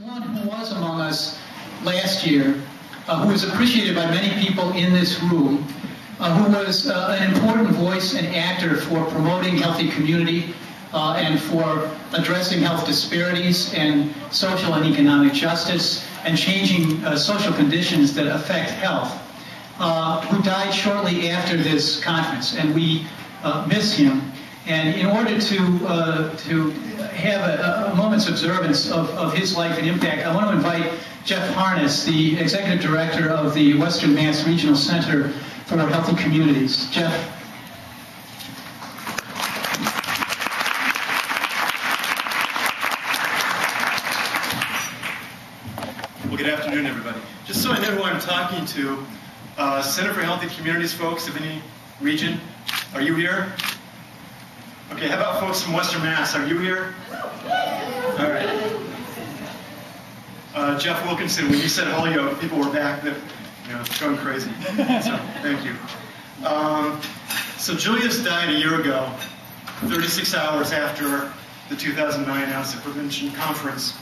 One who was among us last year, who was appreciated by many people in this room, who was an important voice and actor for promoting healthy community and for addressing health disparities and social and economic justice and changing social conditions that affect health, who died shortly after this conference, and we miss him. And in order to have a moment's observance of his life and impact, I want to invite Jeff Harness, the Executive Director of the Western Mass Regional Center for Healthy Communities. Jeff. Well, good afternoon, everybody. Just so I know who I'm talking to, Center for Healthy Communities folks of any region, are you here? Okay, how about folks from Western Mass? Are you here? All right. Jeff Wilkinson, when you said Holyoke, people were back that, going crazy. So, thank you. So Julius died a year ago, 36 hours after the 2009 Acid Prevention Conference.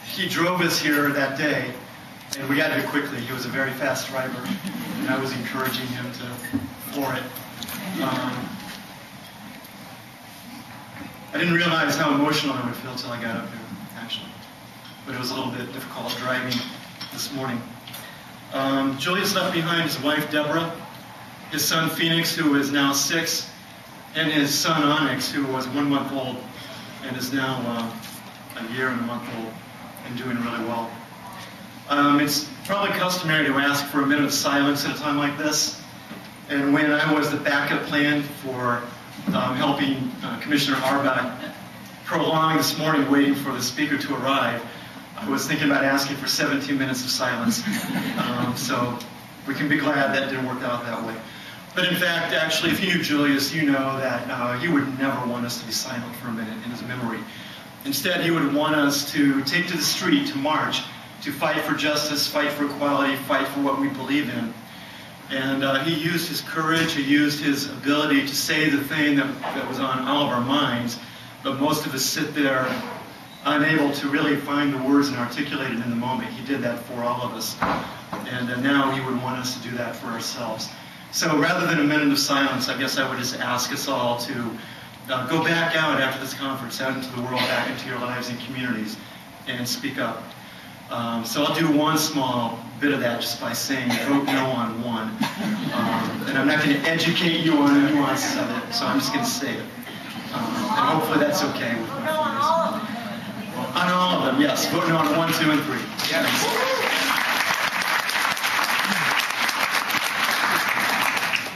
He drove us here that day, and we got here quickly. He was a very fast driver, and I was encouraging him to floor it. I didn't realize how emotional I would feel till I got up here, actually. But it was a little bit difficult driving this morning. Julius left behind his wife, Deborah, his son, Phoenix, who is now 6, and his son, Onyx, who was 1 month old and is now a year and a month old and doing really well. It's probably customary to ask for a minute of silence at a time like this. And when I was the backup plan for helping Commissioner Arbach prolong this morning waiting for the speaker to arrive, I was thinking about asking for 17 minutes of silence. So we can be glad that didn't work out that way. But in fact, actually, if you knew Julius, you know that he would never want us to be silent for a minute in his memory. Instead, he would want us to take to the street, to march, to fight for justice, fight for equality, fight for what we believe in. And he used his courage, he used his ability to say the thing that was on all of our minds, but most of us sit there unable to really find the words and articulate it in the moment. He did that for all of us. And now he would want us to do that for ourselves. So rather than a minute of silence, I guess I would just ask us all to go back out after this conference, out into the world, back into your lives and communities, and speak up. So I'll do one small bit of that just by saying vote no on 1. And I'm not going to educate you on the nuances of it, so I'm just going to say it. And hopefully that's okay with my friends. On all of them, yes. Vote no on 1, 2, and 3. Yes.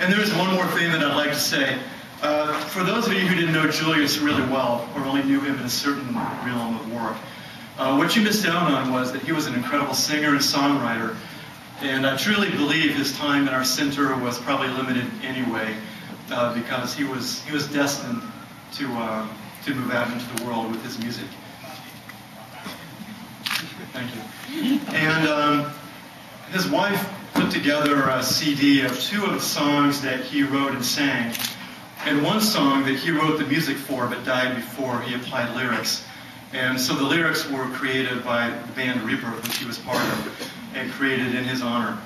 And there's one more thing that I'd like to say. For those of you who didn't know Julius really well, or only knew him in a certain realm of work, what you missed out on was that he was an incredible singer and songwriter, and I truly believe his time at our center was probably limited anyway, because he was destined to move out into the world with his music. Thank you. And his wife put together a CD of 2 of the songs that he wrote and sang, and one song that he wrote the music for but died before he applied lyrics. And so the lyrics were created by the band Rebirth, which he was part of, and created in his honor.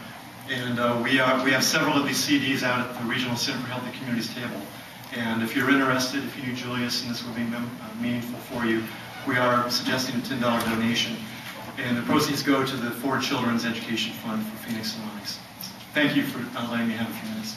And we have several of these CDs out at the Regional Center for Healthy Communities table. And if you're interested, if you knew Julius and this would be meaningful for you, we are suggesting a $10 donation. And the proceeds go to the 4 Children's Education Fund for Phoenix and Onyx. Thank you for letting me have a few minutes.